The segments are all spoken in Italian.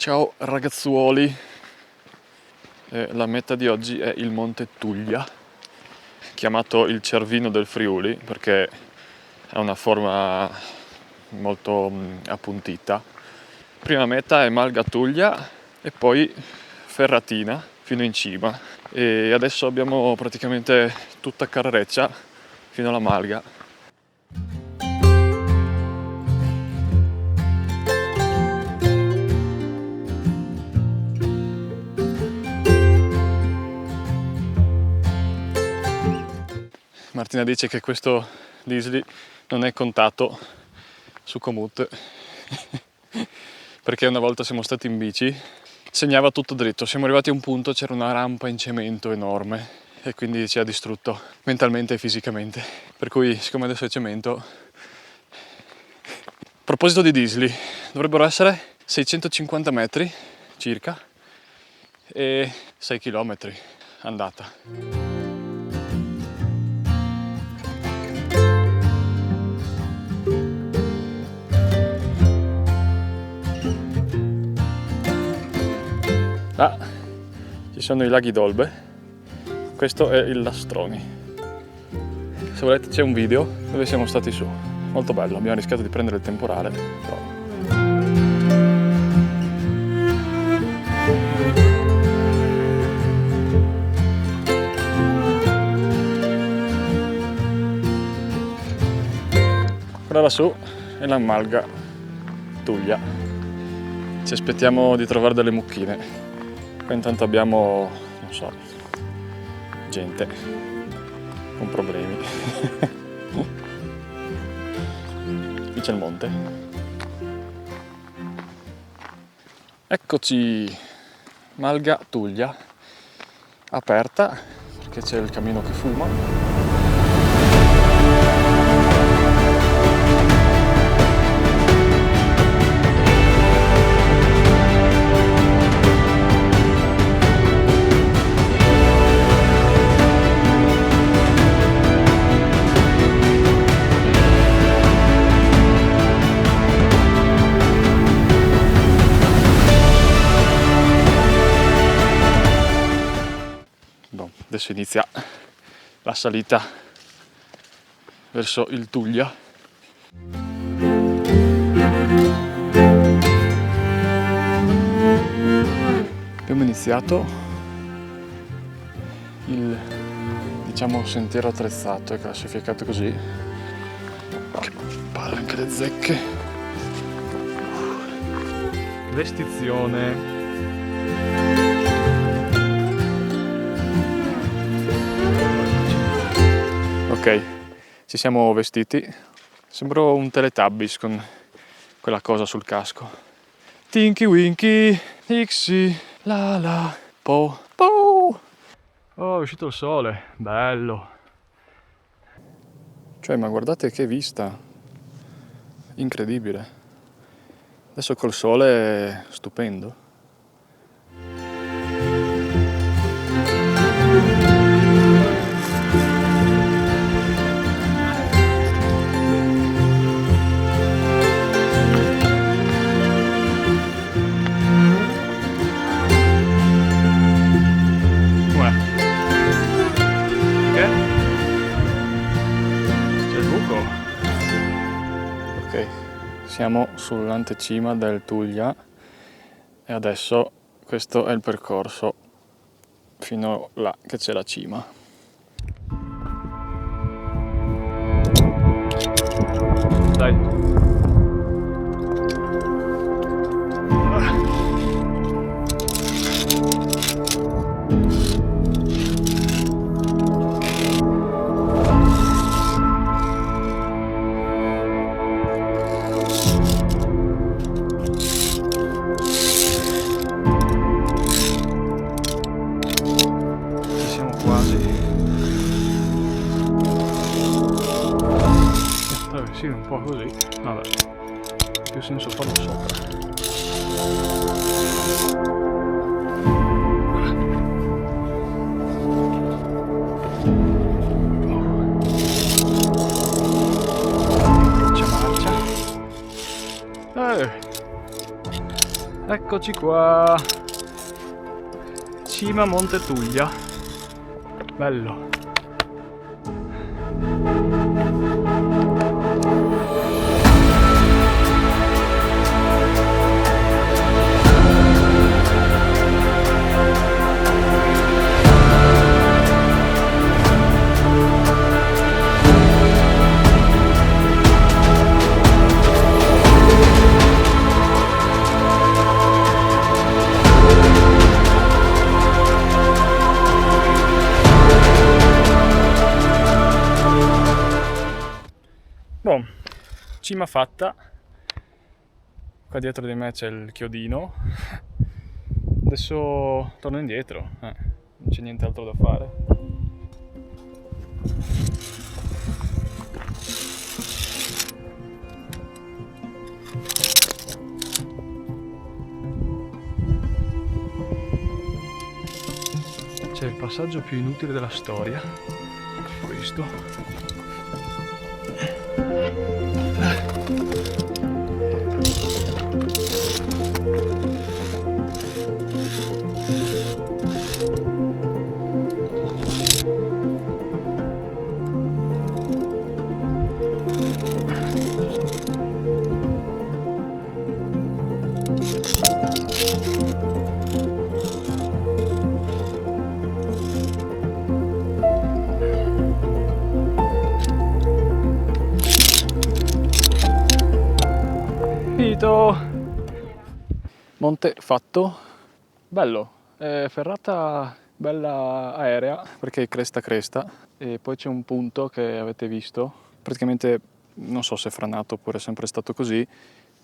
Ciao ragazzuoli, la meta di oggi è il Monte Tuglia, chiamato il Cervino del Friuli perché ha una forma molto appuntita. Prima meta è Malga Tuglia e poi Ferratina fino in cima e adesso abbiamo praticamente tutta carreccia fino alla Malga. Martina dice che questo disli non è contato su Komoot perché una volta siamo stati in bici, segnava tutto dritto, siamo arrivati a un punto, c'era una rampa in cemento enorme e quindi ci ha distrutto mentalmente e fisicamente, per cui siccome adesso è cemento. A proposito di disli, dovrebbero essere 650 metri circa e 6 km andata. Ah, ci sono i laghi d'Olbe, questo è il Lastroni. Se volete c'è un video dove siamo stati su, molto bello, abbiamo rischiato di prendere il temporale, però... Quella lassù è la Malga Tuglia, ci aspettiamo di trovare delle mucchine. Qua intanto abbiamo, non so, gente con problemi. Qui c'è il monte. Eccoci, Malga Tuglia, aperta perché c'è il camino che fuma. Adesso inizia la salita verso il Tuglia. Abbiamo iniziato il, diciamo, sentiero attrezzato, è classificato così. Che palle anche le zecche. Vestizione. Ok, ci siamo vestiti, sembro un Teletubbies con quella cosa sul casco. Tinky Winky, Dixie, la la, po, po. Oh, è uscito il sole, bello. Cioè, ma guardate che vista, incredibile. Adesso col sole è stupendo. Siamo sull'antecima del Tuglia e adesso questo è il percorso fino là che c'è la cima. Dai. Sì, un po' così, vabbè, ha più senso farlo sopra. C'è marcia. Eccoci qua, cima Monte Tuglia, bello. Boh, cima fatta, qua dietro di me c'è il chiodino, adesso torno indietro, non c'è nient'altro da fare. C'è il passaggio più inutile della storia, questo. Monte fatto, bello, ferrata bella aerea perché cresta cresta e poi c'è un punto che avete visto, praticamente non so se è franato oppure è sempre stato così,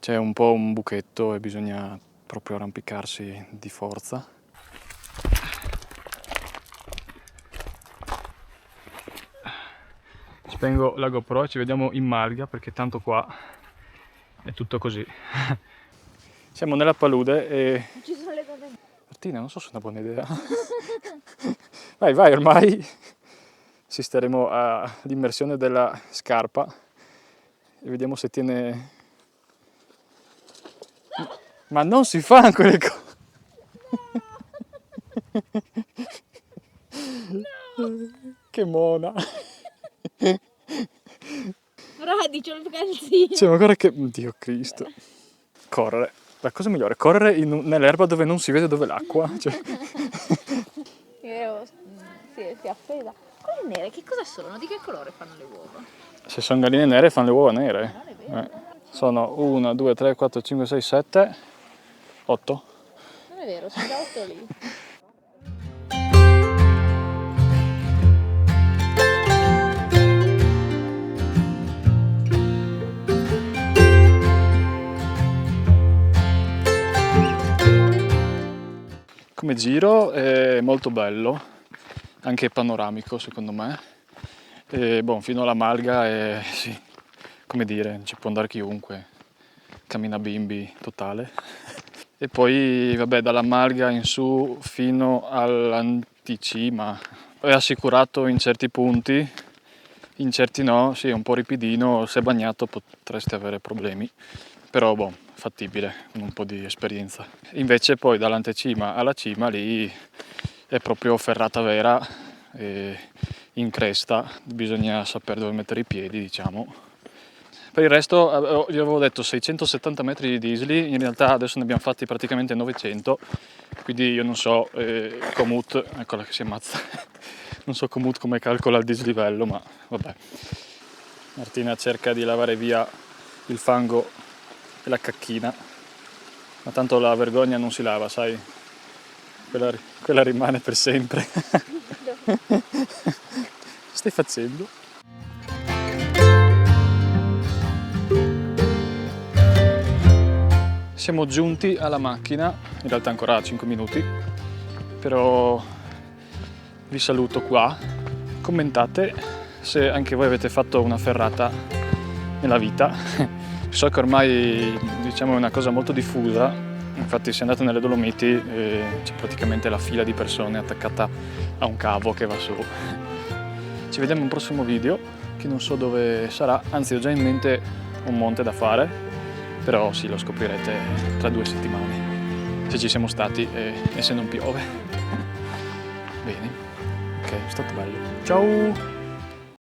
c'è un po' un buchetto e bisogna proprio arrampicarsi di forza. Spengo la GoPro e ci vediamo in malga perché tanto qua è tutto così. Siamo nella palude e... Ci sono le cose. Martina, non so se è una buona idea. Vai, vai, ormai assisteremo all'immersione della scarpa e vediamo se tiene... Ma non si fanno quelle cose! No. Che mona! Fradicio il calzino. Cioè, ma guarda che... Dio Cristo! Correre. La cosa migliore è correre nell'erba dove non si vede dove è l'acqua. Cioè. Si è appesa. Quelle nere che cosa sono? Di che colore fanno le uova? Se sono galline nere fanno le uova nere. Non è vero. Sono 1, 2, 3, 4, 5, 6, 7, 8. Non è vero, sono già 8 lì. Come giro è molto bello, anche panoramico secondo me. E, fino alla malga è, sì, come dire, ci può andare chiunque, cammina bimbi totale. E poi vabbè, dalla malga in su fino all'anticima è assicurato in certi punti, in certi no, sì, è un po' ripidino, se bagnato potreste avere problemi, però fattibile con un po' di esperienza. Invece poi dall'antecima alla cima lì è proprio ferrata vera, e in cresta bisogna sapere dove mettere i piedi, diciamo. Per il resto vi avevo detto 670 metri di disli, in realtà adesso ne abbiamo fatti praticamente 900, quindi io non so Komoot, eccola che si ammazza, non so Komoot come calcola il dislivello, ma vabbè. Martina cerca di lavare via il fango e la cacchina, ma tanto la vergogna non si lava, sai, quella rimane per sempre. Stai facendo? Siamo giunti alla macchina, in realtà ancora 5 minuti, però vi saluto qua. Commentate se anche voi avete fatto una ferrata nella vita. So che ormai diciamo è una cosa molto diffusa, infatti se andate nelle Dolomiti c'è praticamente la fila di persone attaccata a un cavo che va su. Ci vediamo in un prossimo video, che non so dove sarà, anzi ho già in mente un monte da fare, però sì, lo scoprirete tra 2 settimane. se ci siamo stati e se non piove. Bene, ok, è stato bello. Ciao!